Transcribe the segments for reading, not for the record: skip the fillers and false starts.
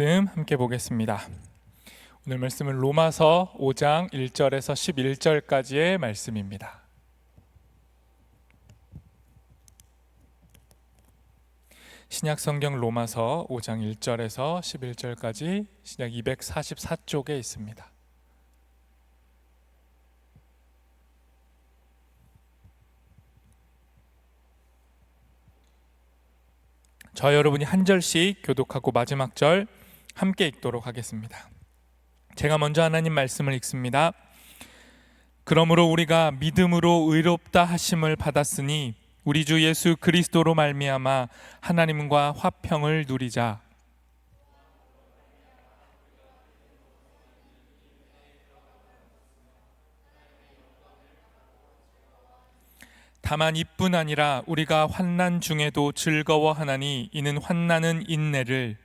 함께 보겠습니다. 오늘 말씀은 로마서 5장 1절에서 11절까지의 말씀입니다. 신약성경 로마서 5장 1절에서 11절까지 신약 244쪽에 있습니다. 저 여러분이 한 절씩 교독하고 마지막 절 함께 읽도록 하겠습니다. 제가 먼저 하나님 말씀을 읽습니다. 그러므로 우리가 믿음으로 의롭다 하심을 받았으니 우리 주 예수 그리스도로 말미암아 하나님과 화평을 누리자. 다만 이뿐 아니라 우리가 환난 중에도 즐거워하나니 이는 환난은 인내를,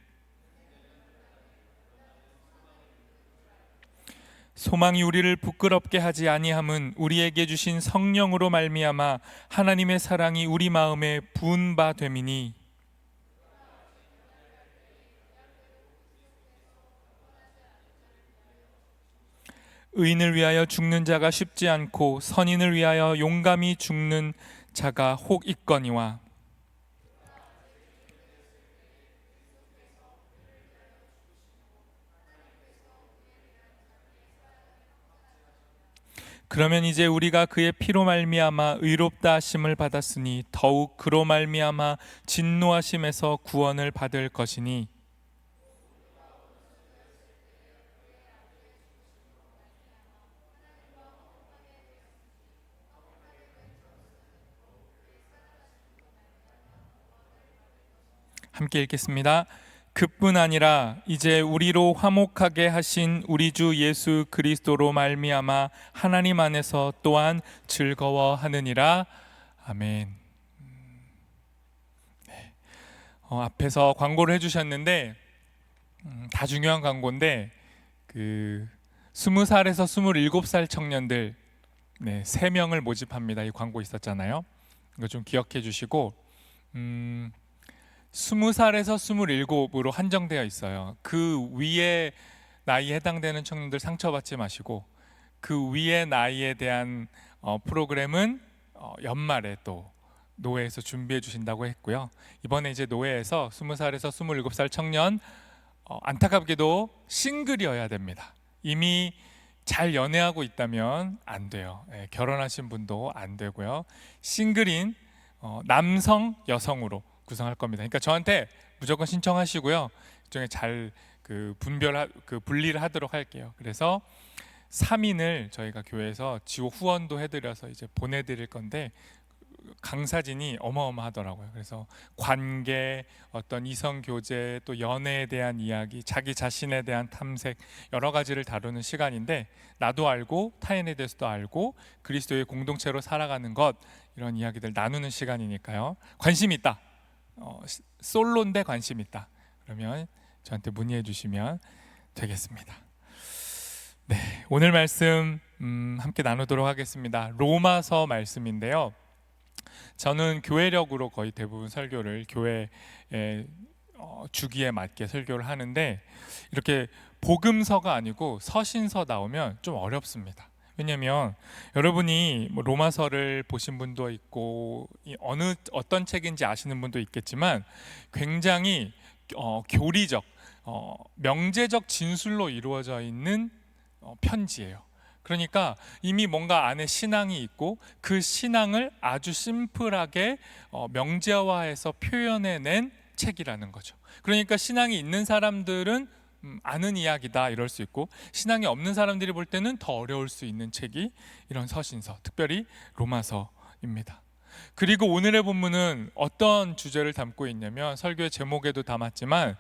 소망이 우리를 부끄럽게 하지 아니함은 우리에게 주신 성령으로 말미암아 하나님의 사랑이 우리 마음에 부은 바 됨이니, 의인을 위하여 죽는 자가 쉽지 않고 선인을 위하여 용감히 죽는 자가 혹 있거니와, 그러면 이제 우리가 그의 피로 말미암아 의롭다 하심을 받았으니 더욱 그로 말미암아 진노하심에서 구원을 받을 것이니, 함께 읽겠습니다. 그뿐 아니라 이제 우리로 화목하게 하신 우리 주 예수 그리스도로 말미암아 하나님 안에서 또한 즐거워하느니라. 아멘. 앞에서 광고를 해주셨는데 다 중요한 광고인데 20살에서 27살 청년들 3명을 모집합니다. 이 광고 있었잖아요. 이거 좀 기억해 주시고 20살에서 27으로 한정되어 있어요. 그 위에 나이에 해당되는 청년들 상처받지 마시고 그 위의 나이에 대한 프로그램은 연말에 또 노회에서 준비해 주신다고 했고요. 이번에 이제 노회에서 20살에서 27살 청년 안타깝게도 싱글이어야 됩니다. 이미 잘 연애하고 있다면 안 돼요. 결혼하신 분도 안 되고요. 싱글인 남성, 여성으로 구성할 겁니다. 그러니까 저한테 무조건 신청하시고요. 그중에 잘 분리를 하도록 할게요. 그래서 3인을 저희가 교회에서 지호 후원도 해드려서 이제 보내드릴 건데 강사진이 어마어마하더라고요. 그래서 관계, 어떤 이성 교제, 또 연애에 대한 이야기, 자기 자신에 대한 탐색, 여러 가지를 다루는 시간인데 나도 알고 타인에 대해서도 알고 그리스도의 공동체로 살아가는 것, 이런 이야기들 나누는 시간이니까요. 관심이 있다. 솔로인데 관심 있다. 그러면 저한테 문의해 주시면 되겠습니다. 오늘 말씀 함께 나누도록 하겠습니다. 로마서 말씀인데요. 저는 교회력으로 거의 대부분 설교를 교회의 주기에 맞게 설교를 하는데 이렇게 복음서가 아니고 서신서 나오면 좀 어렵습니다. 왜냐하면 여러분이 로마서를 보신 분도 있고 어떤 책인지 아시는 분도 있겠지만 굉장히 교리적, 명제적 진술로 이루어져 있는 편지예요. 그러니까 이미 뭔가 안에 신앙이 있고 그 신앙을 아주 심플하게 명제화해서 표현해낸 책이라는 거죠. 그러니까 신앙이 있는 사람들은 아는 이야기다 이럴 수 있고, 신앙이 없는 사람들이 볼 때는 더 어려울 수 있는 책이 이런 서신서, 특별히 로마서입니다. 그리고 오늘의 본문은 어떤 주제를 담고 있냐면, 설교의 제목에도 담았지만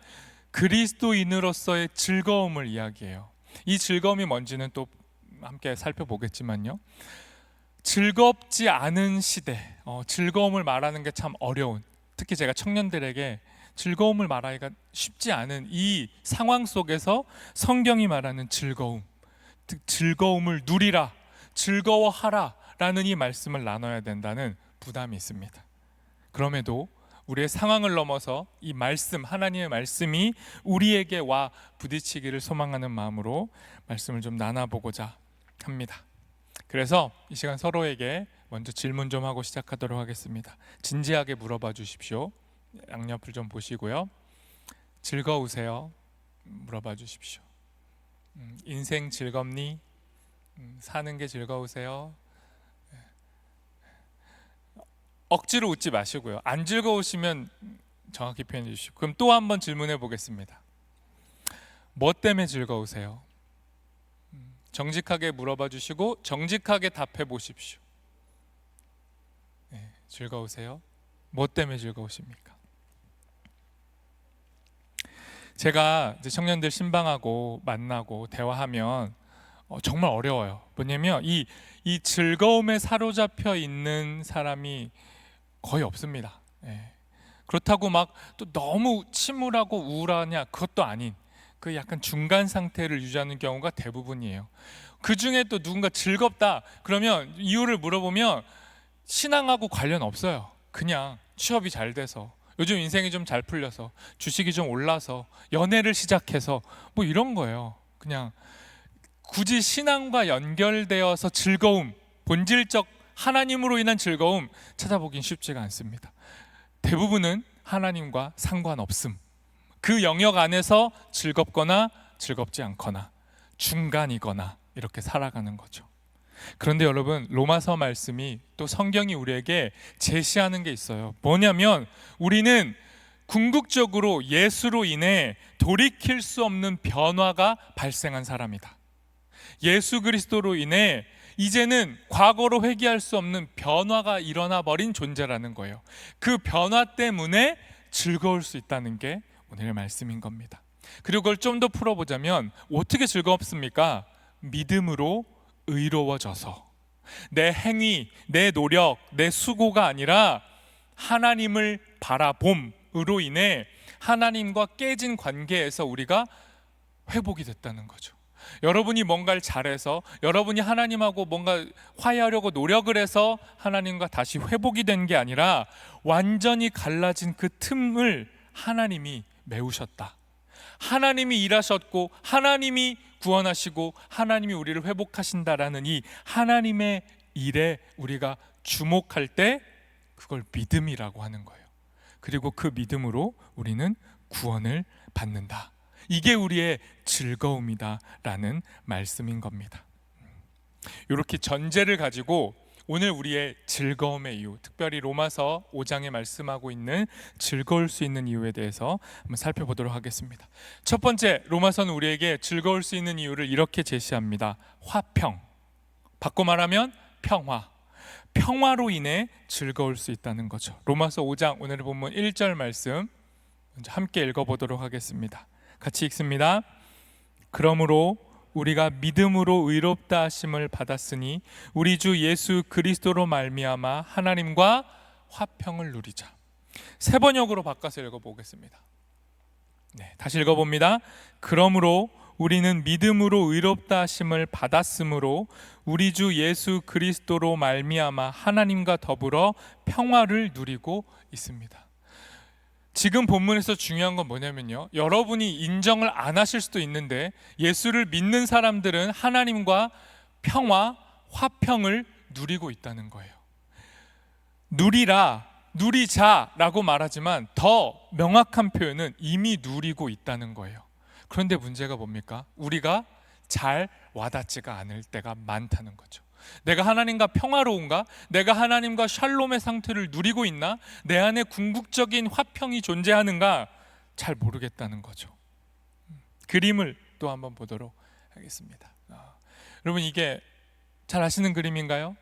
그리스도인으로서의 즐거움을 이야기해요. 이 즐거움이 뭔지는 또 함께 살펴보겠지만요, 즐겁지 않은 시대, 즐거움을 말하는 게 참 어려운, 특히 제가 청년들에게 즐거움을 말하기가 쉽지 않은 이 상황 속에서 성경이 말하는 즐거움, 즐거움을 누리라, 즐거워하라 라는 이 말씀을 나눠야 된다는 부담이 있습니다. 그럼에도 우리의 상황을 넘어서 이 말씀, 하나님의 말씀이 우리에게 와 부딪히기를 소망하는 마음으로 말씀을 좀 나눠보고자 합니다. 그래서 이 시간 서로에게 먼저 질문 좀 하고 시작하도록 하겠습니다. 진지하게 물어봐 주십시오. 양옆을 좀 보시고요. 즐거우세요? 물어봐 주십시오. 인생 즐겁니? 사는 게 즐거우세요? 억지로 웃지 마시고요. 안 즐거우시면 정확히 표현해 주시고. 그럼 또 한 번 질문해 보겠습니다. 뭐 때문에 즐거우세요? 정직하게 물어봐 주시고 정직하게 답해 보십시오. 네, 즐거우세요? 뭐 때문에 즐거우십니까? 제가 이제 청년들 신방하고 만나고 대화하면 정말 어려워요. 뭐냐면 이 즐거움에 사로잡혀 있는 사람이 거의 없습니다. 예. 그렇다고 막 또 너무 침울하고 우울하냐, 그것도 아닌 그 약간 중간 상태를 유지하는 경우가 대부분이에요. 그 중에 또 누군가 즐겁다 그러면 이유를 물어보면 신앙하고 관련 없어요. 그냥 취업이 잘 돼서, 요즘 인생이 좀 잘 풀려서, 주식이 좀 올라서, 연애를 시작해서 뭐 이런 거예요. 그냥 굳이 신앙과 연결되어서 즐거움, 본질적 하나님으로 인한 즐거움 찾아보긴 쉽지가 않습니다. 대부분은 하나님과 상관없음, 그 영역 안에서 즐겁거나 즐겁지 않거나 중간이거나 이렇게 살아가는 거죠. 그런데 여러분, 로마서 말씀이 또 성경이 우리에게 제시하는 게 있어요. 뭐냐면 우리는 궁극적으로 예수로 인해 돌이킬 수 없는 변화가 발생한 사람이다. 예수 그리스도로 인해 이제는 과거로 회귀할 수 없는 변화가 일어나 버린 존재라는 거예요. 그 변화 때문에 즐거울 수 있다는 게 오늘의 말씀인 겁니다. 그리고 그걸 좀 더 풀어보자면 어떻게 즐겁습니까? 믿음으로 의로워져서, 내 행위, 내 노력, 내 수고가 아니라 하나님을 바라봄으로 인해 하나님과 깨진 관계에서 우리가 회복이 됐다는 거죠. 여러분이 뭔가를 잘해서, 여러분이 하나님하고 뭔가 화해하려고 노력을 해서 하나님과 다시 회복이 된 게 아니라 완전히 갈라진 그 틈을 하나님이 메우셨다. 하나님이 일하셨고 하나님이 구원하시고 하나님이 우리를 회복하신다라는 이 하나님의 일에 우리가 주목할 때 그걸 믿음이라고 하는 거예요. 그리고 그 믿음으로 우리는 구원을 받는다. 이게 우리의 즐거움이다라는 말씀인 겁니다. 이렇게 전제를 가지고 오늘 우리의 즐거움의 이유, 특별히 로마서 5장에 말씀하고 있는 즐거울 수 있는 이유에 대해서 한번 살펴보도록 하겠습니다. 첫 번째, 로마서는 우리에게 즐거울 수 있는 이유를 이렇게 제시합니다. 화평, 바꿔 말하면 평화, 평화로 인해 즐거울 수 있다는 거죠. 로마서 5장 오늘 본문 1절 말씀 먼저 함께 읽어보도록 하겠습니다. 같이 읽습니다. 그러므로 우리가 믿음으로 의롭다 하심을 받았으니 우리 주 예수 그리스도로 말미암아 하나님과 화평을 누리자. 세 번역으로 바꿔서 읽어보겠습니다. 다시 읽어봅니다. 그러므로 우리는 믿음으로 의롭다 하심을 받았으므로 우리 주 예수 그리스도로 말미암아 하나님과 더불어 평화를 누리고 있습니다. 지금 본문에서 중요한 건 뭐냐면요, 여러분이 인정을 안 하실 수도 있는데 예수를 믿는 사람들은 하나님과 평화, 화평을 누리고 있다는 거예요. 누리라, 누리자라고 말하지만 더 명확한 표현은 이미 누리고 있다는 거예요. 그런데 문제가 뭡니까? 우리가 잘 와닿지가 않을 때가 많다는 거죠. 내가 하나님과 평화로운가? 내가 하나님과 샬롬의 상태를 누리고 있나? 내 안에 궁극적인 화평이 존재하는가? 잘 모르겠다는 거죠. 그림을 또 한번 보도록 하겠습니다. 여러분, 이게 잘 아시는 그림인가요?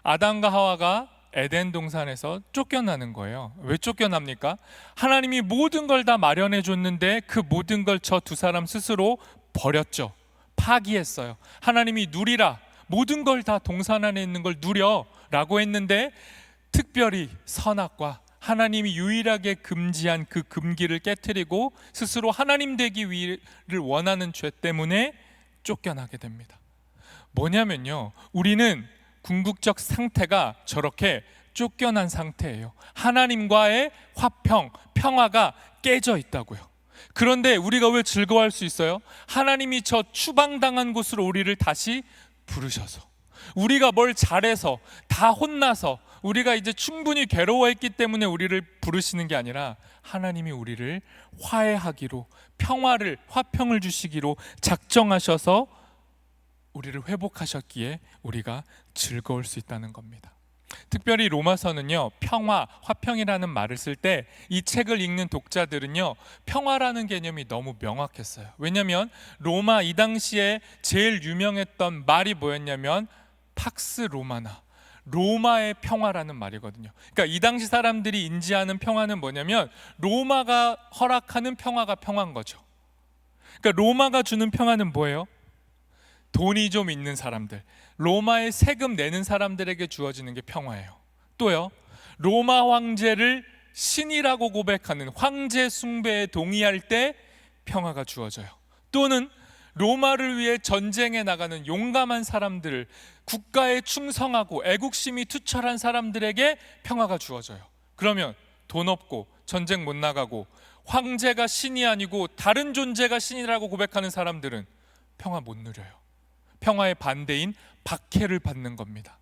아담과 하와가 에덴 동산에서 쫓겨나는 거예요. 왜 쫓겨납니까? 하나님이 모든 걸 다 마련해 줬는데 그 모든 걸 저 두 사람 스스로 버렸죠. 파기했어요. 하나님이 누리라, 모든 걸 다 동산 안에 있는 걸 누려라고 했는데 특별히 선악과 하나님이 유일하게 금지한 그 금기를 깨트리고 스스로 하나님 되기를 원하는 죄 때문에 쫓겨나게 됩니다. 뭐냐면요, 우리는 궁극적 상태가 저렇게 쫓겨난 상태예요. 하나님과의 화평, 평화가 깨져 있다고요. 그런데 우리가 왜 즐거워할 수 있어요? 하나님이 저 추방당한 곳으로 우리를 다시 부르셔서, 우리가 뭘 잘해서, 다 혼나서, 우리가 이제 충분히 괴로워했기 때문에 우리를 부르시는 게 아니라 하나님이 우리를 화해하기로, 평화를, 화평을 주시기로 작정하셔서 우리를 회복하셨기에 우리가 즐거울 수 있다는 겁니다. 특별히 로마서는요, 평화, 화평이라는 말을 쓸 때 이 책을 읽는 독자들은요, 평화라는 개념이 너무 명확했어요. 왜냐하면 로마 이 당시에 제일 유명했던 말이 뭐였냐면 팍스 로마나, 로마의 평화라는 말이거든요. 그러니까 이 당시 사람들이 인지하는 평화는 뭐냐면 로마가 허락하는 평화가 평화인 거죠. 그러니까 로마가 주는 평화는 뭐예요? 돈이 좀 있는 사람들, 로마에 세금 내는 사람들에게 주어지는 게 평화예요. 또요, 로마 황제를 신이라고 고백하는 황제 숭배에 동의할 때 평화가 주어져요. 또는 로마를 위해 전쟁에 나가는 용감한 사람들, 국가에 충성하고 애국심이 투철한 사람들에게 평화가 주어져요. 그러면 돈 없고 전쟁 못 나가고 황제가 신이 아니고 다른 존재가 신이라고 고백하는 사람들은 평화 못 누려요. 평화의 반대인 박해를 받는 겁니다.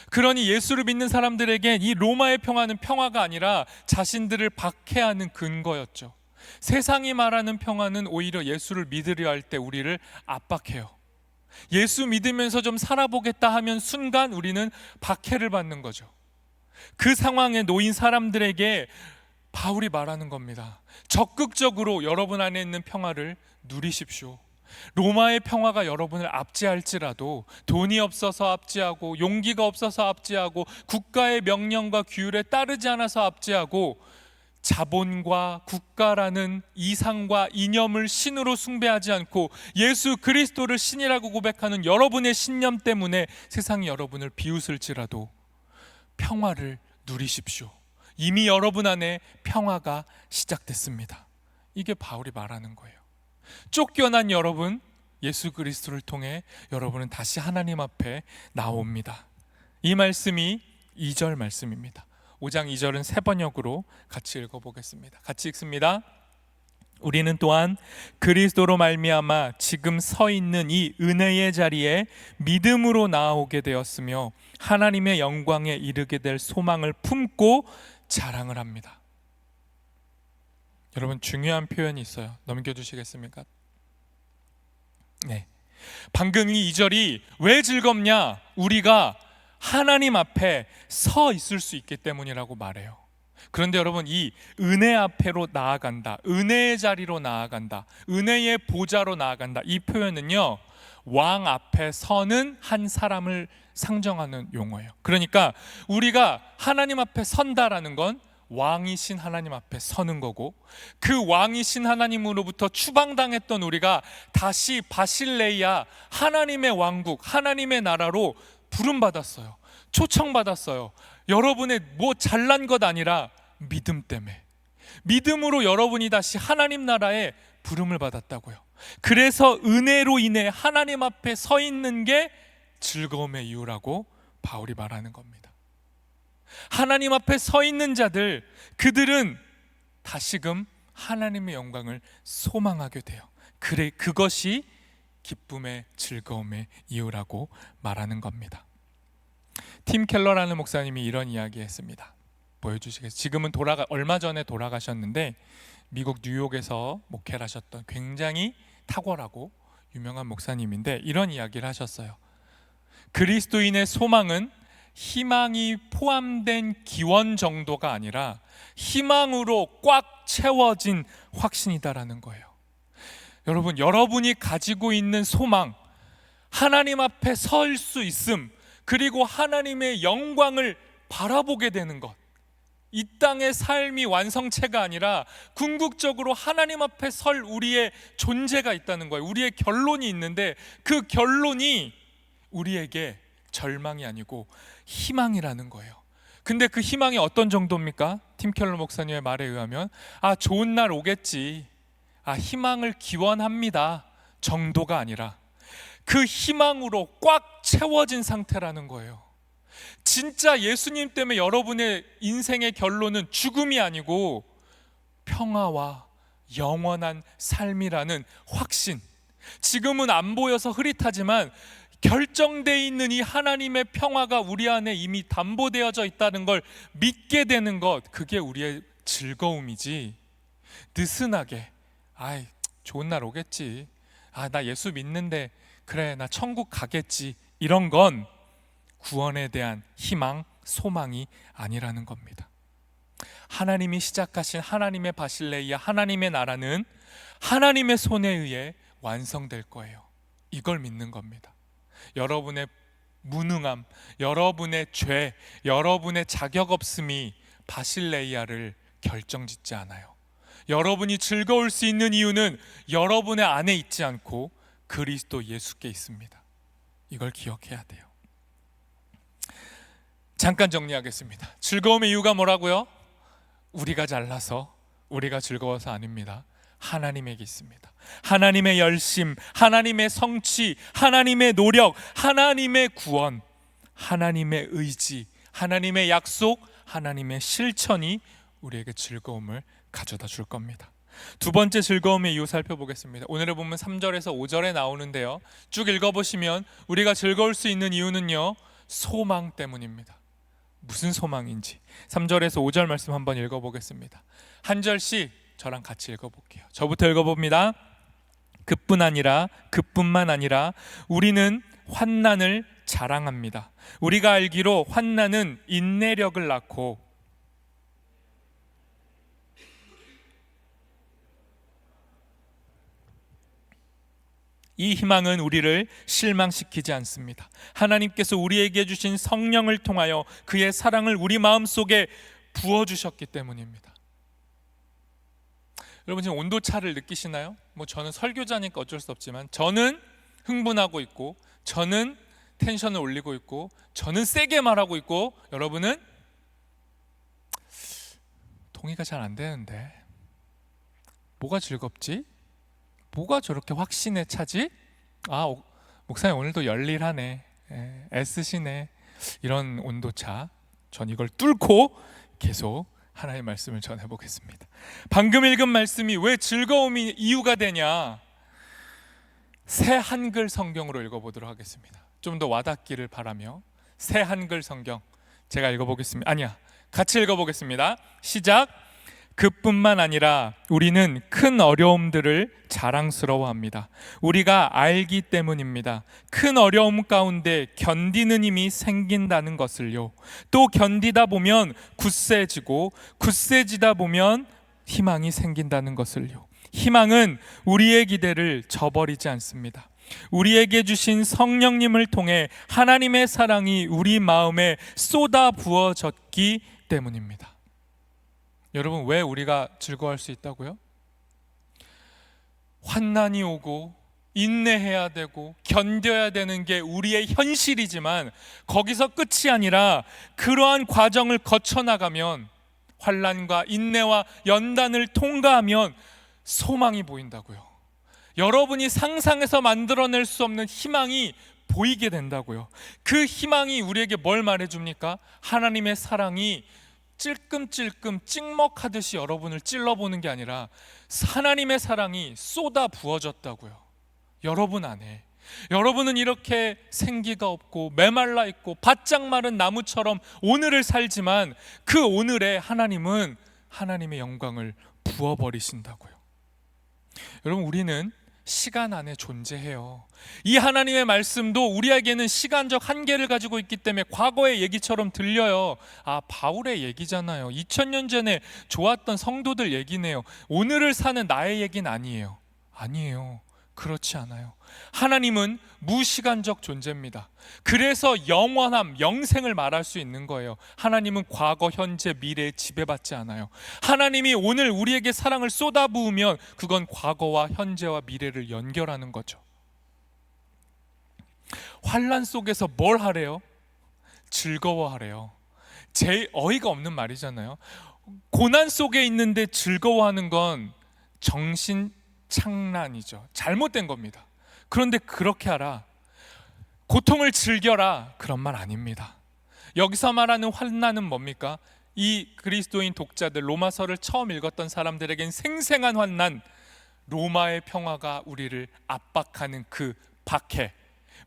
그러니 예수를 믿는 사람들에게 이 로마의 평화는 평화가 아니라 자신들을 박해하는 근거였죠. 세상이 말하는 평화는 오히려 예수를 믿으려 할 때 우리를 압박해요. 예수 믿으면서 좀 살아보겠다 하면 순간 우리는 박해를 받는 거죠. 그 상황에 놓인 사람들에게 바울이 말하는 겁니다. 적극적으로 여러분 안에 있는 평화를 누리십시오. 로마의 평화가 여러분을 압제할지라도 돈이 없어서 압제하고 용기가 없어서 압제하고 국가의 명령과 규율에 따르지 않아서 압제하고 자본과 국가라는 이상과 이념을 신으로 숭배하지 않고 예수 그리스도를 신이라고 고백하는 여러분의 신념 때문에 세상이 여러분을 비웃을지라도 평화를 누리십시오. 이미 여러분 안에 평화가 시작됐습니다. 이게 바울이 말하는 거예요. 쫓겨난 여러분, 예수 그리스도를 통해 여러분은 다시 하나님 앞에 나옵니다. 이 말씀이 2절 말씀입니다. 5장 2절은 세 번역으로 같이 읽어보겠습니다. 같이 읽습니다. 우리는 또한 그리스도로 말미암아 지금 서 있는 이 은혜의 자리에 믿음으로 나아오게 되었으며 하나님의 영광에 이르게 될 소망을 품고 자랑을 합니다. 여러분, 중요한 표현이 있어요. 넘겨주시겠습니까? 네. 방금 이 2절이 왜 즐겁냐? 우리가 하나님 앞에 서 있을 수 있기 때문이라고 말해요. 그런데 여러분, 이 은혜 앞에로 나아간다, 은혜의 자리로 나아간다, 은혜의 보좌로 나아간다, 이 표현은요, 왕 앞에 서는 한 사람을 상정하는 용어예요. 그러니까 우리가 하나님 앞에 선다라는 건 왕이신 하나님 앞에 서는 거고, 그 왕이신 하나님으로부터 추방당했던 우리가 다시 바실레이아, 하나님의 왕국, 하나님의 나라로 부름받았어요. 초청받았어요. 여러분의 뭐 잘난 것 아니라 믿음 때문에, 믿음으로 여러분이 다시 하나님 나라에 부름을 받았다고요. 그래서 은혜로 인해 하나님 앞에 서 있는 게 즐거움의 이유라고 바울이 말하는 겁니다. 하나님 앞에 서 있는 자들, 그들은 다시금 하나님의 영광을 소망하게 돼요. 그래, 그것이 기쁨의 즐거움의 이유라고 말하는 겁니다. 팀 켈러라는 목사님이 이런 이야기 했습니다. 보여주시겠어요? 지금은 얼마 전에 돌아가셨는데 미국 뉴욕에서 목회를 하셨던 굉장히 탁월하고 유명한 목사님인데 이런 이야기를 하셨어요. 그리스도인의 소망은 희망이 포함된 기원 정도가 아니라 희망으로 꽉 채워진 확신이다라는 거예요. 여러분, 여러분이 가지고 있는 소망, 하나님 앞에 설 수 있음, 그리고 하나님의 영광을 바라보게 되는 것, 이 땅의 삶이 완성체가 아니라 궁극적으로 하나님 앞에 설 우리의 존재가 있다는 거예요. 우리의 결론이 있는데 그 결론이 우리에게 절망이 아니고 희망이라는 거예요. 근데 그 희망이 어떤 정도입니까? 팀 켈러 목사님의 말에 의하면 좋은 날 오겠지, 희망을 기원합니다 정도가 아니라 그 희망으로 꽉 채워진 상태라는 거예요. 진짜 예수님 때문에 여러분의 인생의 결론은 죽음이 아니고 평화와 영원한 삶이라는 확신. 지금은 안 보여서 흐릿하지만 결정되어 있는 이 하나님의 평화가 우리 안에 이미 담보되어져 있다는 걸 믿게 되는 것, 그게 우리의 즐거움이지. 느슨하게 좋은 날 오겠지, 나 예수 믿는데 그래 나 천국 가겠지, 이런 건 구원에 대한 희망, 소망이 아니라는 겁니다. 하나님이 시작하신 하나님의 바실레이아, 하나님의 나라는 하나님의 손에 의해 완성될 거예요. 이걸 믿는 겁니다. 여러분의 무능함, 여러분의 죄, 여러분의 자격 없음이 바실레이아를 결정짓지 않아요. 여러분이 즐거울 수 있는 이유는 여러분의 안에 있지 않고 그리스도 예수께 있습니다. 이걸 기억해야 돼요. 잠깐 정리하겠습니다. 즐거움의 이유가 뭐라고요? 우리가 잘나서, 우리가 즐거워서 아닙니다. 하나님에게 있습니다. 하나님의 열심, 하나님의 성취, 하나님의 노력, 하나님의 구원, 하나님의 의지, 하나님의 약속, 하나님의 실천이 우리에게 즐거움을 가져다 줄 겁니다. 두 번째 즐거움의 이유 살펴보겠습니다. 오늘의 본문 3절에서 5절에 나오는데요, 쭉 읽어보시면 우리가 즐거울 수 있는 이유는요, 소망 때문입니다. 무슨 소망인지 3절에서 5절 말씀 한번 읽어보겠습니다. 한 절씩 저랑 같이 읽어볼게요. 저부터 읽어봅니다. 그뿐만 아니라 우리는 환난을 자랑합니다. 우리가 알기로 환난은 인내력을 낳고 이 희망은 우리를 실망시키지 않습니다. 하나님께서 우리에게 주신 성령을 통하여 그의 사랑을 우리 마음속에 부어주셨기 때문입니다. 여러분 지금 온도차를 느끼시나요? 저는 설교자니까 어쩔 수 없지만 저는 흥분하고 있고, 저는 텐션을 올리고 있고, 저는 세게 말하고 있고, 여러분은 동의가 잘 안 되는데 뭐가 즐겁지? 뭐가 저렇게 확신에 차지? 목사님 오늘도 열일하네, 애쓰시네, 이런 온도차. 전 이걸 뚫고 계속 하나님의 말씀을 전해보겠습니다. 방금 읽은 말씀이 왜 즐거움이 이유가 되냐, 새 한글 성경으로 읽어보도록 하겠습니다. 좀 더 와닿기를 바라며 새 한글 성경 제가 읽어보겠습니다. 같이 읽어보겠습니다. 시작. 그뿐만 아니라 우리는 큰 어려움들을 자랑스러워합니다. 우리가 알기 때문입니다. 큰 어려움 가운데 견디는 힘이 생긴다는 것을요. 또 견디다 보면 굳세지고, 굳세지다 보면 희망이 생긴다는 것을요. 희망은 우리의 기대를 저버리지 않습니다. 우리에게 주신 성령님을 통해 하나님의 사랑이 우리 마음에 쏟아 부어졌기 때문입니다. 여러분, 왜 우리가 즐거워할 수 있다고요? 환난이 오고 인내해야 되고 견뎌야 되는 게 우리의 현실이지만 거기서 끝이 아니라 그러한 과정을 거쳐나가면, 환난과 인내와 연단을 통과하면 소망이 보인다고요. 여러분이 상상해서 만들어낼 수 없는 희망이 보이게 된다고요. 그 희망이 우리에게 뭘 말해줍니까? 하나님의 사랑이 찔끔찔끔 찍먹하듯이 여러분을 찔러보는 게 아니라 하나님의 사랑이 쏟아 부어졌다고요. 여러분 안에. 여러분은 이렇게 생기가 없고 메말라 있고 바짝 마른 나무처럼 오늘을 살지만 그 오늘에 하나님은 하나님의 영광을 부어버리신다고요. 여러분, 우리는 시간 안에 존재해요. 이 하나님의 말씀도 우리에게는 시간적 한계를 가지고 있기 때문에 과거의 얘기처럼 들려요. 바울의 얘기잖아요. 2000년 전에 좋았던 성도들 얘기네요. 오늘을 사는 나의 얘기는 아니에요. 아니에요. 그렇지 않아요. 하나님은 무시간적 존재입니다. 그래서 영원함, 영생을 말할 수 있는 거예요. 하나님은 과거, 현재, 미래에 지배받지 않아요. 하나님이 오늘 우리에게 사랑을 쏟아부으면 그건 과거와 현재와 미래를 연결하는 거죠. 환난 속에서 뭘 하래요? 즐거워하래요. 제일 어이가 없는 말이잖아요. 고난 속에 있는데 즐거워하는 건 정신착란이죠. 잘못된 겁니다. 그런데 그렇게 하라, 고통을 즐겨라, 그런 말 아닙니다. 여기서 말하는 환난은 뭡니까? 이 그리스도인 독자들, 로마서를 처음 읽었던 사람들에겐 생생한 환난, 로마의 평화가 우리를 압박하는 그 박해,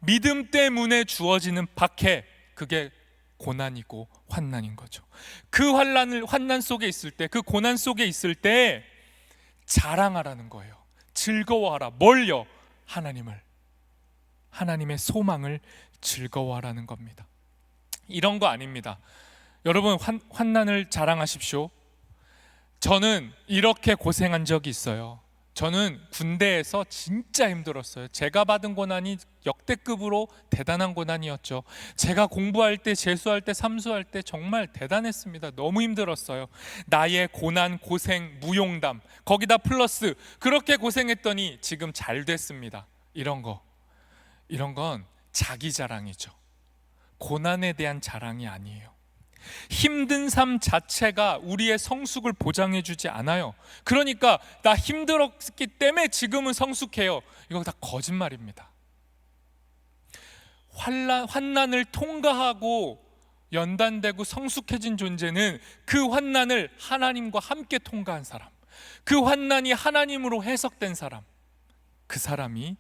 믿음 때문에 주어지는 박해, 그게 고난이고 환난인 거죠. 그 환난 속에 있을 때, 그 고난 속에 있을 때 자랑하라는 거예요. 즐거워하라. 뭘요? 하나님을, 하나님의 소망을 즐거워하라는 겁니다. 이런 거 아닙니다. 여러분, 환난을 자랑하십시오. 저는 이렇게 고생한 적이 있어요. 저는 군대에서 진짜 힘들었어요. 제가 받은 고난이 역대급으로 대단한 고난이었죠. 제가 공부할 때, 재수할 때, 삼수할 때 정말 대단했습니다. 너무 힘들었어요. 나의 고난, 고생, 무용담, 거기다 플러스 그렇게 고생했더니 지금 잘 됐습니다. 이런 건 자기 자랑이죠. 고난에 대한 자랑이 아니에요. 힘든 삶 자체가 우리의 성숙을 보장해 주지 않아요. 그러니까 나 힘들었기 때문에 지금은 성숙해요. 이거 다 거짓말입니다. 환난을 통과하고 연단되고 성숙해진 존재는 그 환난을 하나님과 함께 통과한 사람, 그 환난이 하나님으로 해석된 사람, 그 사람이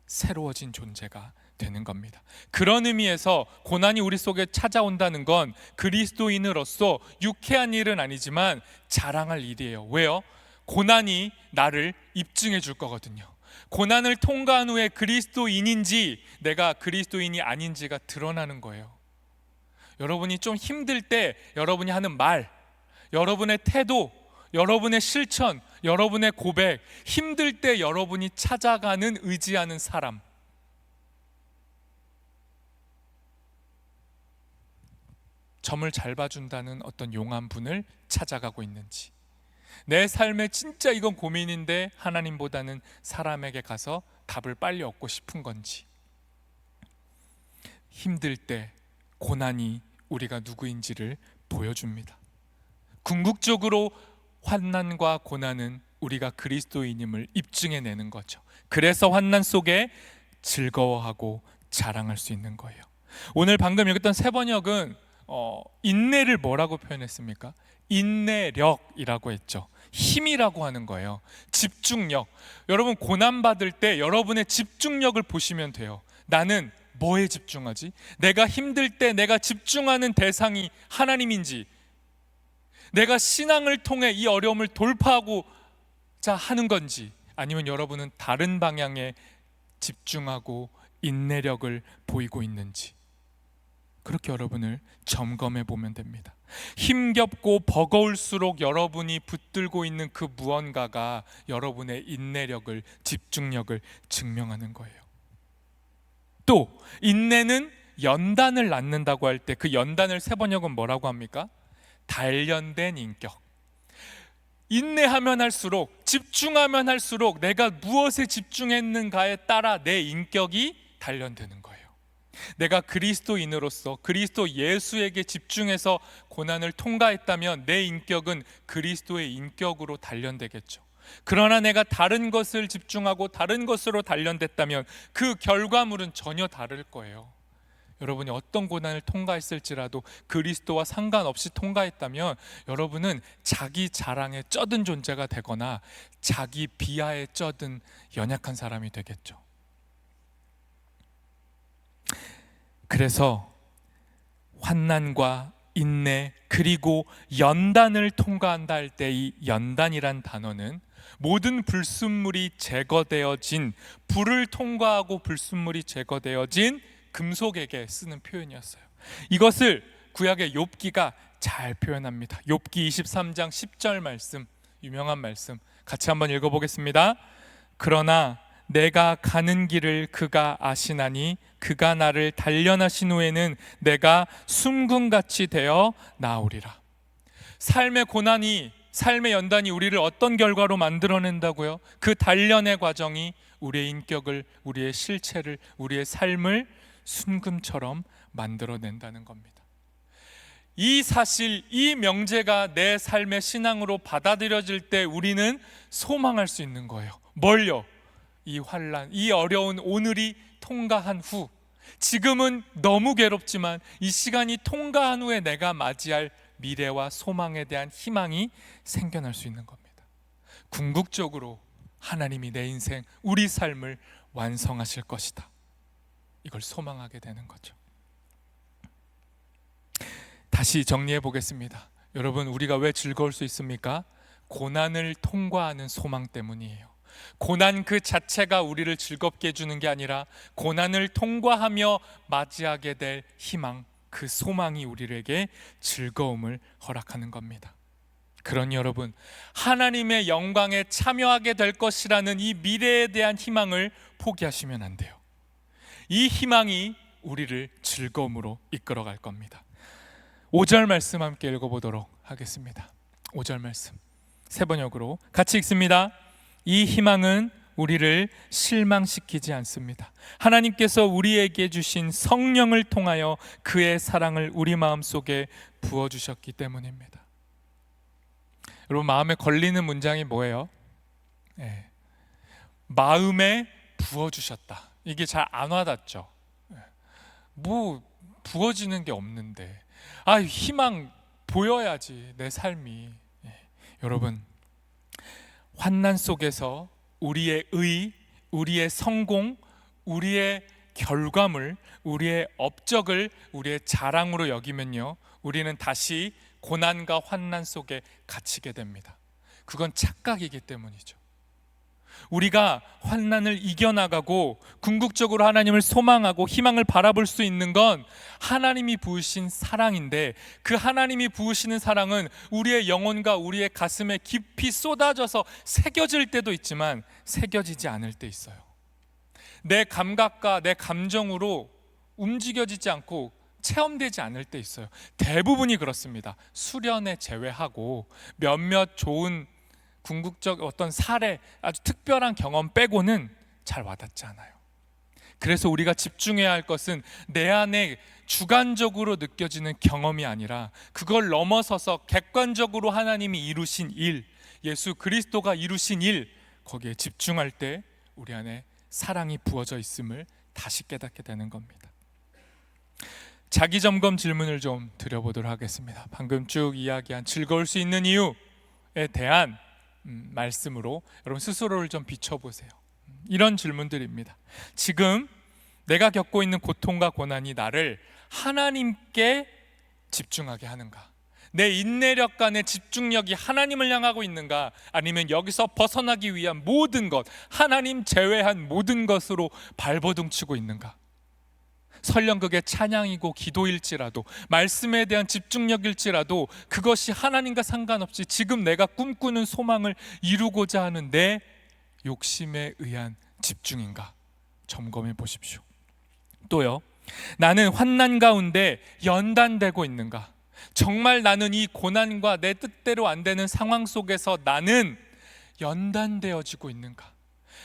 새로워진 존재가 되는 겁니다. 그런 의미에서 고난이 우리 속에 찾아온다는 건 그리스도인으로서 유쾌한 일은 아니지만 자랑할 일이에요. 왜요? 고난이 나를 입증해 줄 거거든요. 고난을 통과한 후에 그리스도인인지 내가 그리스도인이 아닌지가 드러나는 거예요. 여러분이 좀 힘들 때 여러분이 하는 말, 여러분의 태도, 여러분의 실천, 여러분의 고백, 힘들 때 여러분이 찾아가는, 의지하는 사람, 점을 잘 봐준다는 어떤 용한 분을 찾아가고 있는지, 내 삶에 진짜 이건 고민인데 하나님보다는 사람에게 가서 답을 빨리 얻고 싶은 건지, 힘들 때 고난이 우리가 누구인지를 보여줍니다. 궁극적으로 환난과 고난은 우리가 그리스도인임을 입증해내는 거죠. 그래서 환난 속에 즐거워하고 자랑할 수 있는 거예요. 오늘 방금 읽었던 세 번역은 인내를 뭐라고 표현했습니까? 인내력이라고 했죠. 힘이라고 하는 거예요. 집중력. 여러분, 고난받을 때 여러분의 집중력을 보시면 돼요. 나는 뭐에 집중하지? 내가 힘들 때 내가 집중하는 대상이 하나님인지, 내가 신앙을 통해 이 어려움을 돌파하고자 하는 건지, 아니면 여러분은 다른 방향에 집중하고 인내력을 보이고 있는지, 그렇게 여러분을 점검해 보면 됩니다. 힘겹고 버거울수록 여러분이 붙들고 있는 그 무언가가 여러분의 인내력을, 집중력을 증명하는 거예요. 또 인내는 연단을 낳는다고 할 때 그 연단을 세 번역은 뭐라고 합니까? 단련된 인격. 인내하면 할수록, 집중하면 할수록 내가 무엇에 집중했는가에 따라 내 인격이 단련되는 거예요. 내가 그리스도인으로서 그리스도 예수에게 집중해서 고난을 통과했다면 내 인격은 그리스도의 인격으로 단련되겠죠. 그러나 내가 다른 것을 집중하고 다른 것으로 단련됐다면 그 결과물은 전혀 다를 거예요. 여러분이 어떤 고난을 통과했을지라도 그리스도와 상관없이 통과했다면 여러분은 자기 자랑에 쩌든 존재가 되거나 자기 비하에 쩌든 연약한 사람이 되겠죠. 그래서 환난과 인내 그리고 연단을 통과한다 할 때 이 연단이란 단어는 모든 불순물이 제거되어진, 불을 통과하고 불순물이 제거되어진 금속에게 쓰는 표현이었어요. 이것을 구약의 욥기가 잘 표현합니다. 욥기 23장 10절 말씀, 유명한 말씀 같이 한번 읽어보겠습니다. 그러나 내가 가는 길을 그가 아시나니 그가 나를 단련하신 후에는 내가 숨군같이 되어 나오리라. 삶의 고난이, 삶의 연단이 우리를 어떤 결과로 만들어낸다고요? 그 단련의 과정이 우리의 인격을, 우리의 실체를, 우리의 삶을 순금처럼 만들어낸다는 겁니다. 이 사실, 이 명제가 내 삶의 신앙으로 받아들여질 때 우리는 소망할 수 있는 거예요. 뭘요? 이 환난, 이 어려운 오늘이 통과한 후 지금은 너무 괴롭지만 이 시간이 통과한 후에 내가 맞이할 미래와 소망에 대한 희망이 생겨날 수 있는 겁니다. 궁극적으로 하나님이 내 인생, 우리 삶을 완성하실 것이다. 이걸 소망하게 되는 거죠. 다시 정리해 보겠습니다. 여러분, 우리가 왜 즐거울 수 있습니까? 고난을 통과하는 소망 때문이에요. 고난 그 자체가 우리를 즐겁게 해주는 게 아니라 고난을 통과하며 맞이하게 될 희망, 그 소망이 우리에게 즐거움을 허락하는 겁니다. 그러니 여러분, 하나님의 영광에 참여하게 될 것이라는 이 미래에 대한 희망을 포기하시면 안 돼요. 이 희망이 우리를 즐거움으로 이끌어갈 겁니다. 5절 말씀 함께 읽어보도록 하겠습니다. 5절 말씀 세번역으로 같이 읽습니다. 이 희망은 우리를 실망시키지 않습니다. 하나님께서 우리에게 주신 성령을 통하여 그의 사랑을 우리 마음속에 부어주셨기 때문입니다. 여러분, 마음에 걸리는 문장이 뭐예요? 마음에 부어주셨다. 이게 잘 안 와닿죠? 뭐 부어지는 게 없는데 희망 보여야지 내 삶이. 여러분, 환난 속에서 우리의 의, 우리의 성공, 우리의 결과물, 우리의 업적을 우리의 자랑으로 여기면요, 우리는 다시 고난과 환난 속에 갇히게 됩니다. 그건 착각이기 때문이죠. 우리가 환난을 이겨나가고 궁극적으로 하나님을 소망하고 희망을 바라볼 수 있는 건 하나님이 부으신 사랑인데, 그 하나님이 부으시는 사랑은 우리의 영혼과 우리의 가슴에 깊이 쏟아져서 새겨질 때도 있지만 새겨지지 않을 때 있어요. 내 감각과 내 감정으로 움직여지지 않고 체험되지 않을 때 있어요. 대부분이 그렇습니다. 수련에 제외하고 몇몇 좋은 궁극적 어떤 사례, 아주 특별한 경험 빼고는 잘 와닿지 않아요. 그래서 우리가 집중해야 할 것은 내 안에 주관적으로 느껴지는 경험이 아니라 그걸 넘어서서 객관적으로 하나님이 이루신 일, 예수 그리스도가 이루신 일, 거기에 집중할 때 우리 안에 사랑이 부어져 있음을 다시 깨닫게 되는 겁니다. 자기점검 질문을 좀 드려보도록 하겠습니다. 방금 쭉 이야기한 즐거울 수 있는 이유에 대한 말씀으로 여러분 스스로를 좀 비춰보세요. 이런 질문들입니다. 지금 내가 겪고 있는 고통과 고난이 나를 하나님께 집중하게 하는가? 내 인내력과 내 집중력이 하나님을 향하고 있는가? 아니면 여기서 벗어나기 위한 모든 것, 하나님 제외한 모든 것으로 발버둥치고 있는가? 설령 그게 찬양이고 기도일지라도, 말씀에 대한 집중력일지라도 그것이 하나님과 상관없이 지금 내가 꿈꾸는 소망을 이루고자 하는 내 욕심에 의한 집중인가 점검해 보십시오. 또요, 나는 환난 가운데 연단되고 있는가? 정말 나는 이 고난과 내 뜻대로 안 되는 상황 속에서 나는 연단되어지고 있는가?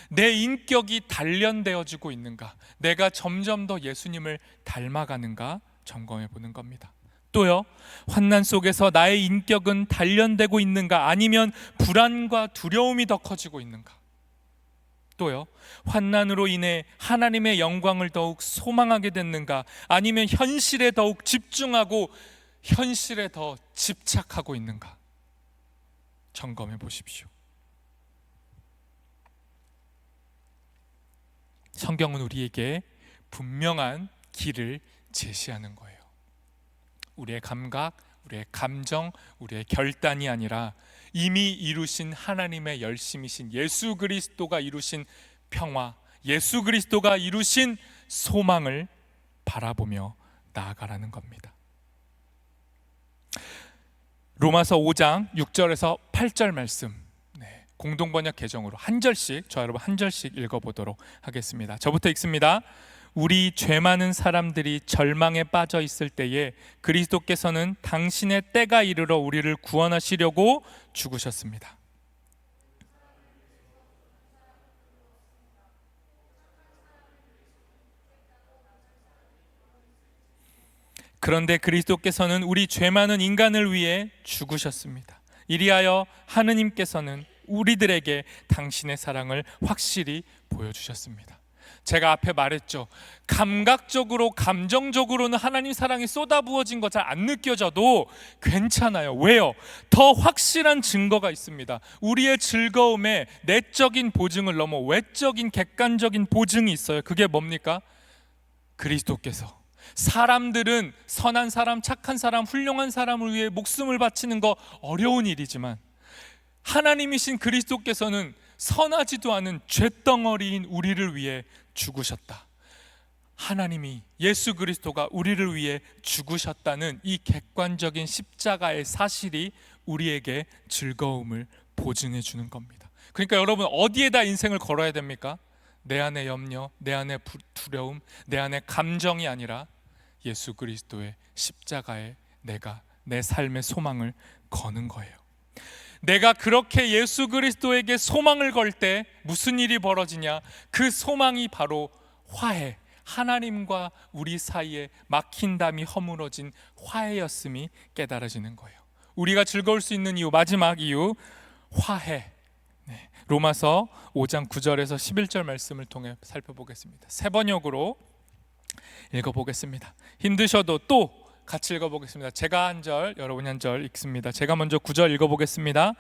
내 인격이 단련되어지고 있는가? 내가 점점 더 예수님을 닮아가는가 점검해 보는 겁니다. 또요, 환난 속에서 나의 인격은 단련되고 있는가? 아니면 불안과 두려움이 더 커지고 있는가? 또요, 환난으로 인해 하나님의 영광을 더욱 소망하게 됐는가? 아니면 현실에 더욱 집중하고 현실에 더 집착하고 있는가? 점검해 보십시오. 성경은 우리에게 분명한 길을 제시하는 거예요. 우리의 감각, 우리의 감정, 우리의 결단이 아니라 이미 이루신 하나님의 열심이신 예수 그리스도가 이루신 평화, 예수 그리스도가 이루신 소망을 바라보며 나아가라는 겁니다. 로마서 5장 6절에서 8절 말씀, 공동번역 개정으로 한 절씩, 저 여러분 한 절씩 읽어보도록 하겠습니다. 저부터 읽습니다. 우리 죄 많은 사람들이 절망에 빠져 있을 때에 그리스도께서는 당신의 때가 이르러 우리를 구원하시려고 죽으셨습니다. 그런데 그리스도께서는 우리 죄 많은 인간을 위해 죽으셨습니다. 이리하여 하느님께서는 우리들에게 당신의 사랑을 확실히 보여주셨습니다. 제가 앞에 말했죠. 감각적으로, 감정적으로는 하나님 사랑이 쏟아부어진 거 잘 안 느껴져도 괜찮아요. 왜요? 더 확실한 증거가 있습니다. 우리의 즐거움에 내적인 보증을 넘어 외적인 객관적인 보증이 있어요. 그게 뭡니까? 그리스도께서. 사람들은 선한 사람, 착한 사람, 훌륭한 사람을 위해 목숨을 바치는 거 어려운 일이지만 하나님이신 그리스도께서는 선하지도 않은 쇳덩어리인 우리를 위해 죽으셨다. 하나님이, 예수 그리스도가 우리를 위해 죽으셨다는 이 객관적인 십자가의 사실이 우리에게 즐거움을 보증해 주는 겁니다. 그러니까 여러분, 어디에다 인생을 걸어야 됩니까? 내 안의 염려, 내 안의 두려움, 내 안의 감정이 아니라 예수 그리스도의 십자가에 내가 내 삶의 소망을 거는 거예요. 내가 그렇게 예수 그리스도에게 소망을 걸 때 무슨 일이 벌어지냐? 그 소망이 바로 화해, 하나님과 우리 사이에 막힌 담이 허물어진 화해였음이 깨달아지는 거예요. 우리가 즐거울 수 있는 이유, 마지막 이유, 화해. 로마서 5장 9절에서 11절 말씀을 통해 살펴보겠습니다. 세 번역으로 읽어보겠습니다. 힘드셔도 또 같이 읽어보겠습니다. 제가 한 절, 여러분이 한 절 읽습니다. 제가 먼저 9절 읽어보겠습니다.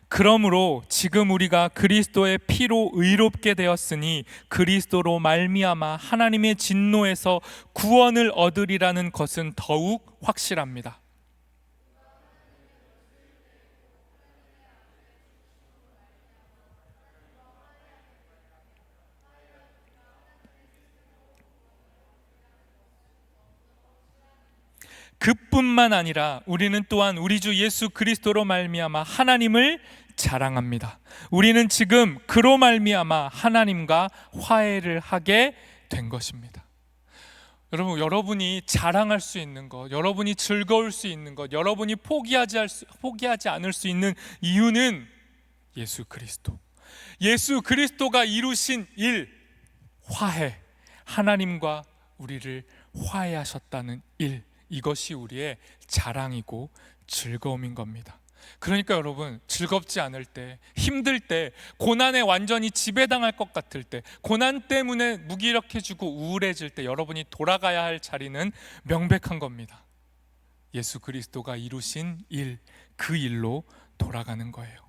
그러므로 지금 우리가 그리스도의 피로 의롭게 되었으니 그리스도로 말미암아 하나님의 진노에서 구원을 얻으리라는 것은 더욱 확실합니다. 그뿐만 아니라 우리는 또한 우리 주 예수 그리스도로 말미암아 하나님을 자랑합니다. 우리는 지금 그로 말미암아 하나님과 화해를 하게 된 것입니다. 여러분, 여러분이 자랑할 수 있는 것, 여러분이 즐거울 수 있는 것, 여러분이 포기하지 않을 수 있는 이유는 예수 그리스도. 예수 그리스도가 이루신 일, 화해, 하나님과 우리를 화해하셨다는 일, 이것이 우리의 자랑이고 즐거움인 겁니다. 그러니까 여러분, 즐겁지 않을 때, 힘들 때, 고난에 완전히 지배당할 것 같을 때, 고난 때문에 무기력해지고 우울해질 때 여러분이 돌아가야 할 자리는 명백한 겁니다. 예수 그리스도가 이루신 일, 그 일로 돌아가는 거예요.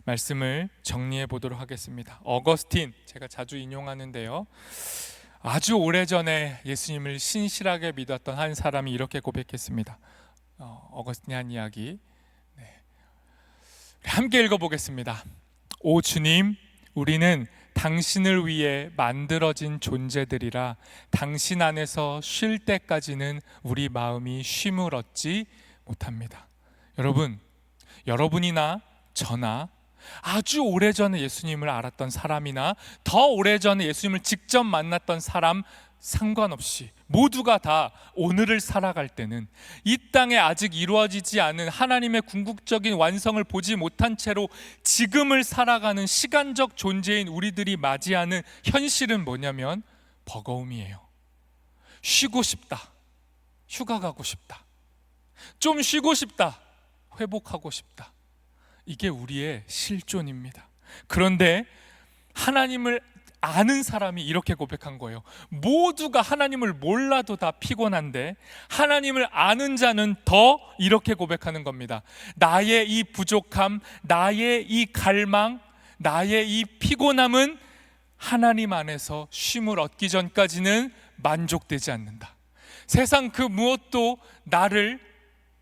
말씀을 정리해 보도록 하겠습니다. 어거스틴, 제가 자주 인용하는데요, 아주 오래전에 예수님을 신실하게 믿었던 한 사람이 이렇게 고백했습니다. 어거스틴이 한 이야기, 함께 읽어보겠습니다. 오 주님, 우리는 당신을 위해 만들어진 존재들이라 당신 안에서 쉴 때까지는 우리 마음이 쉼을 얻지 못합니다. 여러분, 여러분이나 저나 아주 오래전에 예수님을 알았던 사람이나 더 오래전에 예수님을 직접 만났던 사람 상관없이 모두가 다 오늘을 살아갈 때는 이 땅에 아직 이루어지지 않은 하나님의 궁극적인 완성을 보지 못한 채로 지금을 살아가는 시간적 존재인 우리들이 맞이하는 현실은 뭐냐면 버거움이에요. 쉬고 싶다, 휴가 가고 싶다, 좀 쉬고 싶다, 회복하고 싶다. 이게 우리의 실존입니다. 그런데 하나님을 아는 사람이 이렇게 고백한 거예요. 모두가 하나님을 몰라도 다 피곤한데 하나님을 아는 자는 더 이렇게 고백하는 겁니다. 나의 이 부족함, 나의 이 갈망, 나의 이 피곤함은 하나님 안에서 쉼을 얻기 전까지는 만족되지 않는다. 세상 그 무엇도 나를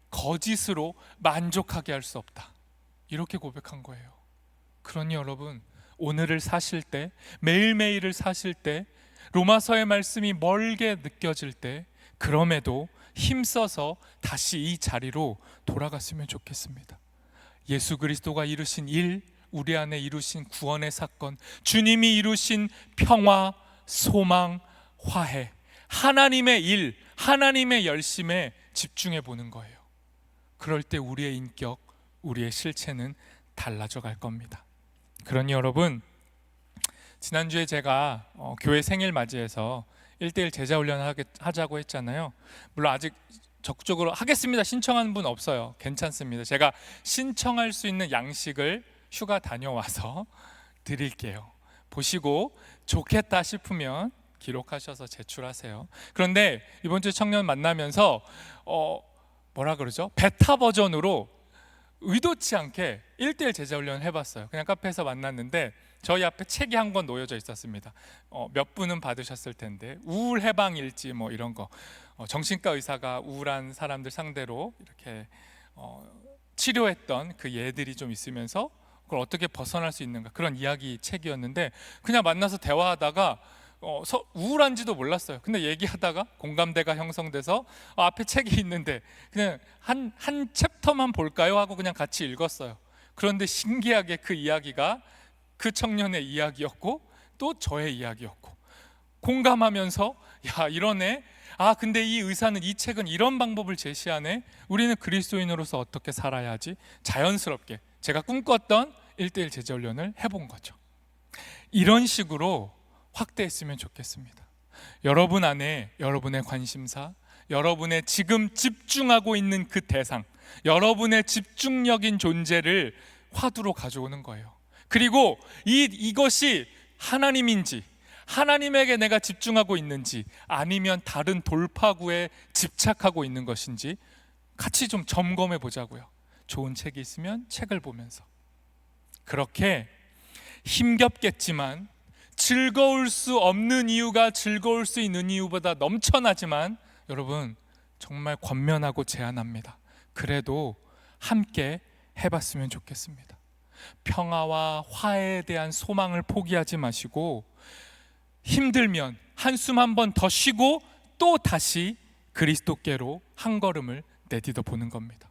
거짓으로 만족하게 할 수 없다. 이렇게 고백한 거예요. 그러니 여러분, 오늘을 사실 때, 매일매일을 사실 때, 로마서의 말씀이 멀게 느껴질 때, 그럼에도 힘써서 다시 이 자리로 돌아갔으면 좋겠습니다. 예수 그리스도가 이루신 일, 우리 안에 이루신 구원의 사건, 주님이 이루신 평화, 소망, 화해, 하나님의 일, 하나님의 열심에 집중해 보는 거예요. 그럴 때 우리의 인격, 우리의 실체는 달라져 갈 겁니다. 그러니 여러분, 지난주에 제가 교회 생일 맞이해서 1:1 제자훈련 하자고 했잖아요. 물론 아직 적극적으로 하겠습니다 신청하는 분 없어요. 괜찮습니다. 제가 신청할 수 있는 양식을 휴가 다녀와서 드릴게요. 보시고 좋겠다 싶으면 기록하셔서 제출하세요. 그런데 이번 주 청년 만나면서 뭐라 그러죠? 베타 버전으로 의도치 않게 1:1 제자훈련을 해봤어요. 그냥 카페에서 만났는데 저희 앞에 책이 한 권 놓여져 있었습니다. 몇 분은 받으셨을 텐데 우울 해방 일지 뭐 이런 거, 정신과 의사가 우울한 사람들 상대로 이렇게 치료했던 그 예들이 좀 있으면서 그걸 어떻게 벗어날 수 있는가, 그런 이야기 책이었는데 그냥 만나서 대화하다가 우울한지도 몰랐어요. 근데 얘기하다가 공감대가 형성돼서 앞에 책이 있는데 그냥 한 챕터만 볼까요? 하고 그냥 같이 읽었어요. 그런데 신기하게 그 이야기가 그 청년의 이야기였고 또 저의 이야기였고, 공감하면서 야 이러네, 근데 이 의사는, 이 책은 이런 방법을 제시하네, 우리는 그리스도인으로서 어떻게 살아야 하지? 자연스럽게 제가 꿈꿨던 1:1 제자훈련을 해본 거죠. 이런 식으로 확대했으면 좋겠습니다. 여러분 안에 여러분의 관심사, 여러분의 지금 집중하고 있는 그 대상, 여러분의 집중력인 존재를 화두로 가져오는 거예요. 그리고 이것이 하나님인지, 하나님에게 내가 집중하고 있는지, 아니면 다른 돌파구에 집착하고 있는 것인지 같이 좀 점검해 보자고요. 좋은 책이 있으면 책을 보면서. 그렇게 힘겹겠지만, 즐거울 수 없는 이유가 즐거울 수 있는 이유보다 넘쳐나지만, 여러분 정말 권면하고 제안합니다. 그래도 함께 해봤으면 좋겠습니다. 평화와 화해에 대한 소망을 포기하지 마시고, 힘들면 한숨 한 번 더 쉬고 또 다시 그리스도께로 한 걸음을 내딛어 보는 겁니다.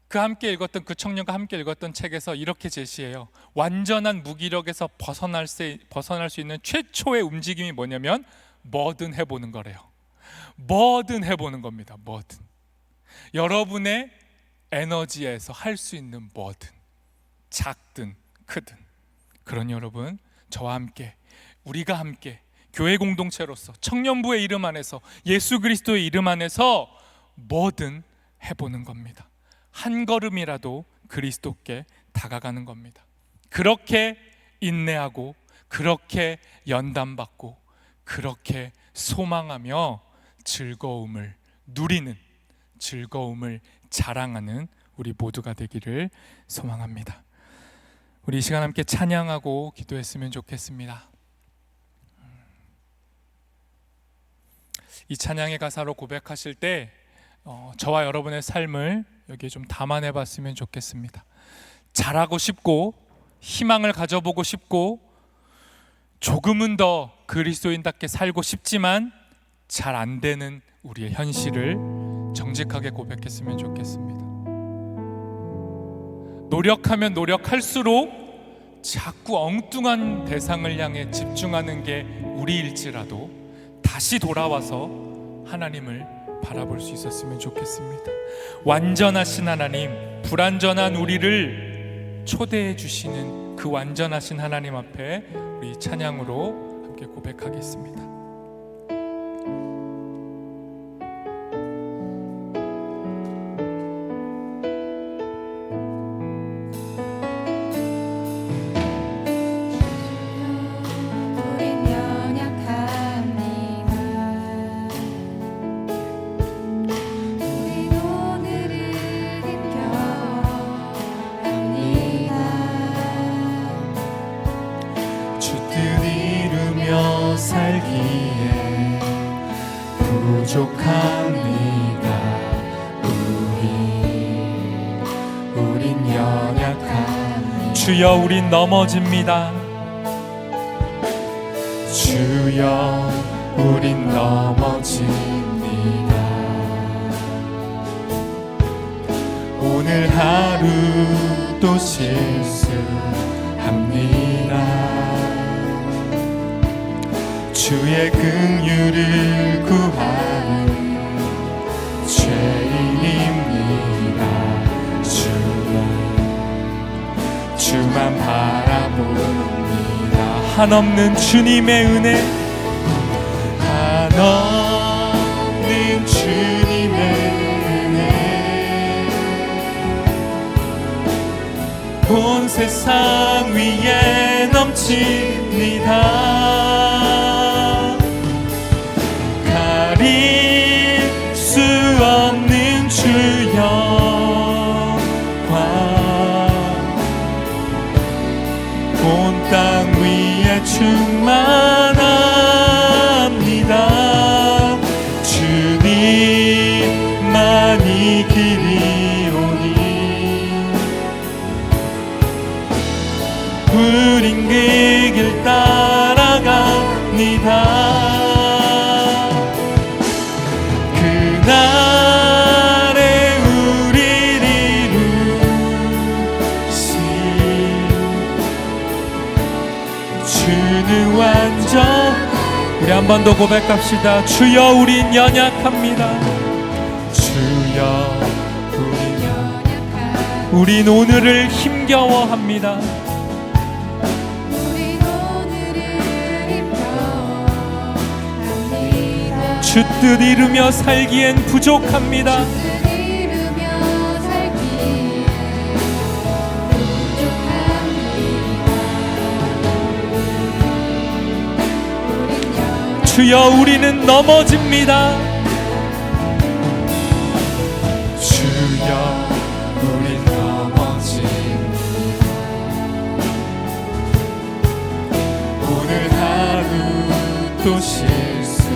그 청년과 함께 읽었던 책에서 이렇게 제시해요. 완전한 무기력에서 벗어날 수 있는 최초의 움직임이 뭐냐면 뭐든 해보는 거래요. 뭐든 해보는 겁니다. 뭐든. 여러분의 에너지에서 할 수 있는 뭐든, 작든 크든. 그런 여러분, 저와 함께, 우리가 함께 교회 공동체로서 청년부의 이름 안에서, 예수 그리스도의 이름 안에서 뭐든 해보는 겁니다. 한 걸음이라도 그리스도께 다가가는 겁니다. 그렇게 인내하고, 그렇게 연단받고, 그렇게 소망하며 즐거움을 누리는, 즐거움을 자랑하는 우리 모두가 되기를 소망합니다. 우리 이 시간 함께 찬양하고 기도했으면 좋겠습니다. 이 찬양의 가사로 고백하실 때 저와 여러분의 삶을 여기에 좀 담아내 봤으면 좋겠습니다. 잘하고 싶고, 희망을 가져보고 싶고, 조금은 더 그리스도인답게 살고 싶지만 잘 안 되는 우리의 현실을 정직하게 고백했으면 좋겠습니다. 노력하면 노력할수록 자꾸 엉뚱한 대상을 향해 집중하는 게 우리일지라도 다시 돌아와서 하나님을 바라볼 수 있었으면 좋겠습니다. 완전하신 하나님, 불완전한 우리를 초대해 주시는 그 완전하신 하나님 앞에 우리 찬양으로 함께 고백하겠습니다. 살기에 부족합니다. 우린 연약합니다. 주여, 우린 넘어집니다. 주여, 우린 넘어집니다. 오늘 하루도 실수합니다. 주의 긍휼을 구하는 죄인입니다. 주만 바라봅니다. 한없는 주님의 은혜, 한없는 주님의 은혜, 온 세상 위에 넘칩니다. 가릴 수 없는 주 영광 온 땅 위에 충만합니다. 주님만이 길이오니 우린 그 길 따라갑니다. 그날에 우리를 이루신 주는 완전. 우리 한 번 더 고백합시다. 주여 우린 연약합니다. 주여 우린 오늘을 힘겨워합니다. 주 뜻 이루며 살기엔 부족합니다. 주여 우리는 넘어집니다. 주여 우린 넘어집니다. 오늘 하루도 실수합니다.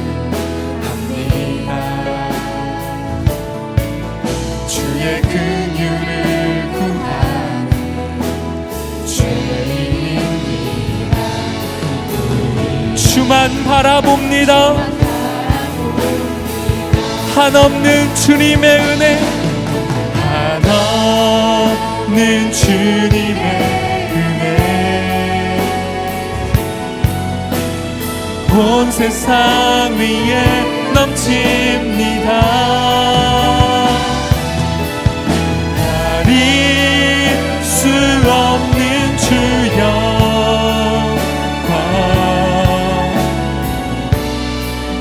주의 긍휼을 구하는 죄인입니다. 주만 바라봅니다. 한없는 주님의 은혜, 한없는 주님의 은혜 온 세상 위에 넘칩니다. 가릴 수 없는 주 영광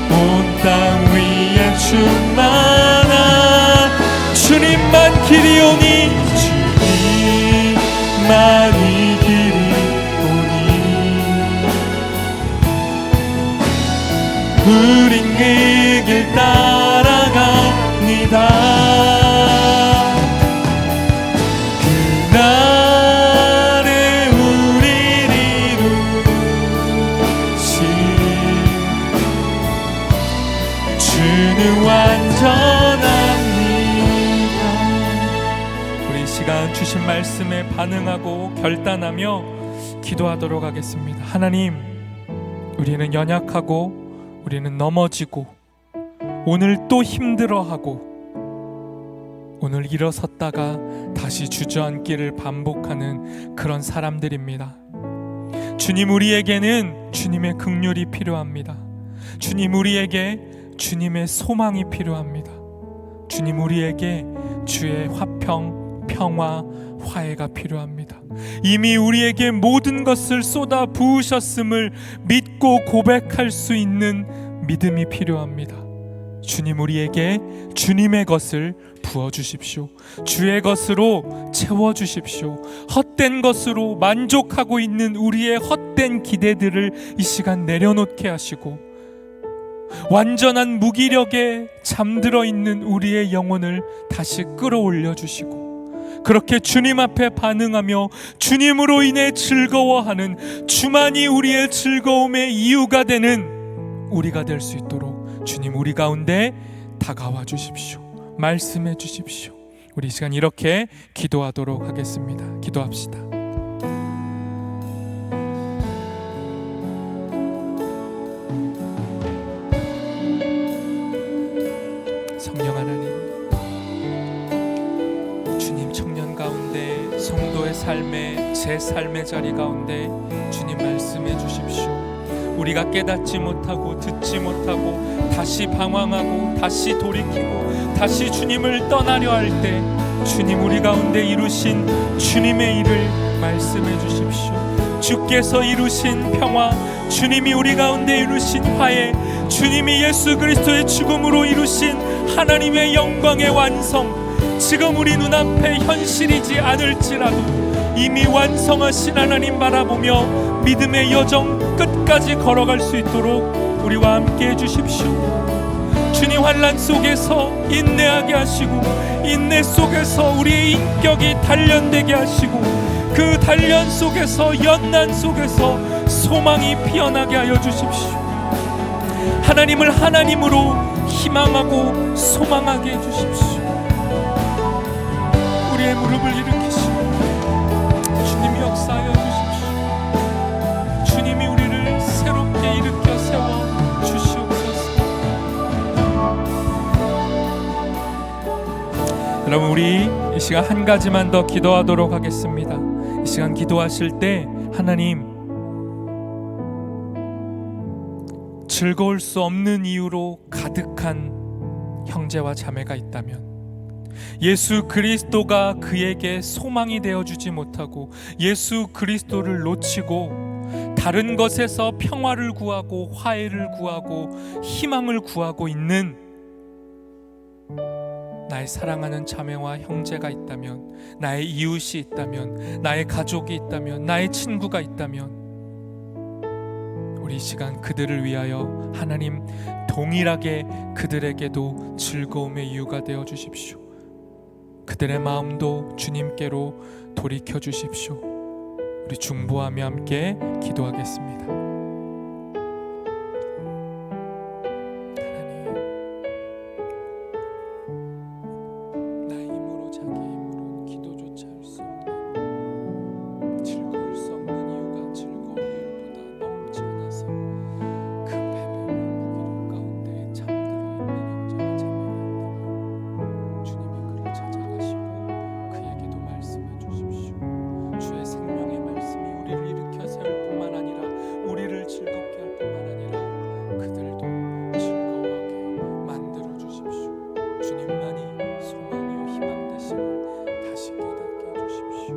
온 땅 위에 충만한 주님만 길이오니 주님만이 길이오니 우린 그 길 따라갑니다. 그날에 우리를 이루신 주는 완전합니다. 우리 이 시간 주신 말씀에 반응하고 결단하며 기도하도록 하겠습니다. 하나님, 우리는 연약하고 우리는 넘어지고 오늘 또 힘들어하고 오늘 일어섰다가 다시 주저앉기를 반복하는 그런 사람들입니다. 주님, 우리에게는 주님의 긍휼이 필요합니다. 주님, 우리에게 주님의 소망이 필요합니다. 주님, 우리에게 주의 화평, 평화, 화해가 필요합니다. 이미 우리에게 모든 것을 쏟아 부으셨음을 믿고 고백할 수 있는 믿음이 필요합니다. 주님, 우리에게 주님의 것을 부어주십시오. 주의 것으로 채워주십시오. 헛된 것으로 만족하고 있는 우리의 헛된 기대들을 이 시간 내려놓게 하시고 완전한 무기력에 잠들어 있는 우리의 영혼을 다시 끌어올려 주시고 그렇게 주님 앞에 반응하며 주님으로 인해 즐거워하는, 주만이 우리의 즐거움의 이유가 되는 우리가 될 수 있도록 주님, 우리 가운데 다가와 주십시오. 말씀해 주십시오. 우리 이 시간 이렇게 기도하도록 하겠습니다. 기도합시다. 성령 하나님, 주님 청년 가운데 성도의 삶에, 제 삶의 자리 가운데 주님 말씀해 주십시오. 우리가 깨닫지 못하고 듣지 못하고 다시 방황하고 다시 돌이키고 다시 주님을 떠나려 할 때 주님, 우리 가운데 이루신 주님의 일을 말씀해 주십시오. 주께서 이루신 평화, 주님이 우리 가운데 이루신 화해, 주님이 예수 그리스도의 죽음으로 이루신 하나님의 영광의 완성, 지금 우리 눈앞에 현실이지 않을지라도 이미 완성하신 하나님 바라보며 믿음의 여정 끝까지 걸어갈 수 있도록 우리와 함께 해주십시오. 주님, 환난 속에서 인내하게 하시고 인내 속에서 우리의 인격이 단련되게 하시고 그 단련 속에서 연난 속에서 소망이 피어나게 하여 주십시오. 하나님을 하나님으로 희망하고 소망하게 해주십시오. 우리의 무릎을 일으키시고 주님이 역사하여 주십시오. 주님이 우리를 새롭게 일으켜 세워 주시옵소서. 여러분, 우리 이 시간 한 가지만 더 기도하도록 하겠습니다. 이 시간 기도하실 때 하나님, 즐거울 수 없는 이유로 가득한 형제와 자매가 있다면, 예수 그리스도가 그에게 소망이 되어주지 못하고 예수 그리스도를 놓치고 다른 것에서 평화를 구하고 화해를 구하고 희망을 구하고 있는 나의 사랑하는 자매와 형제가 있다면, 나의 이웃이 있다면, 나의 가족이 있다면, 나의 친구가 있다면, 우리 이 시간 그들을 위하여 하나님 동일하게 그들에게도 즐거움의 이유가 되어 주십시오. 그들의 마음도 주님께로 돌이켜 주십시오. 우리 중보하며 함께 기도하겠습니다. 하나님, 나의 힘으로 자기 힘으로 기도조차 할 수 없는, 즐거울 수 없는 이유가 즐거운 이유보다 넘쳐나서 그 패배와 무기력 가운데 잠들어 있는 형제와 자매가 있다면 주님이 그를 찾아가시고 그에게도 말씀해 주십시오. 주의 생명의 말씀이 우리를 일으켜 세울 뿐만 아니라 우리를 즐겁게 할 뿐만 아니라 그들도 즐거워하게 만들어 주십시오. 주님만이 소망이요 희망 되심을 다시 깨닫게 해주십시오.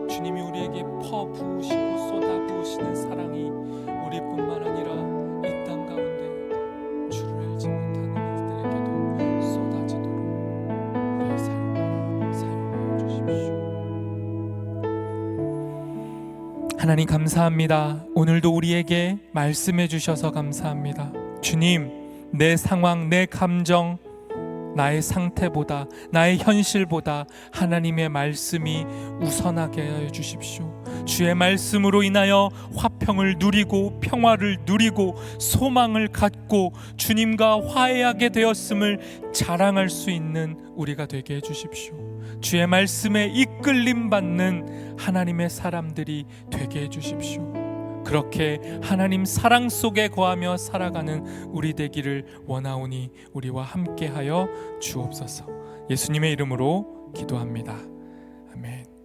주님이 우리에게 퍼부으시고 쏟아부으시는 사랑이 우리뿐만 아니라 이 땅 가운데 주를 알지 못하는 이들에게도 쏟아지도록 우리의 삶을 사용하여 주십시오. 하나님, 감사합니다. 오늘도 우리에게 말씀해 주셔서 감사합니다. 주님, 내 상황, 내 감정, 나의 상태보다, 나의 현실보다 하나님의 말씀이 우선하게 하여 주십시오. 주의 말씀으로 인하여 화평을 누리고 평화를 누리고 소망을 갖고 주님과 화해하게 되었음을 자랑할 수 있는 우리가 되게 해주십시오. 주의 말씀에 이끌림 받는 하나님의 사람들이 되게 해주십시오. 그렇게 하나님 사랑 속에 거하며 살아가는 우리 되기를 원하오니 우리와 함께하여 주옵소서. 예수님의 이름으로 기도합니다. 아멘.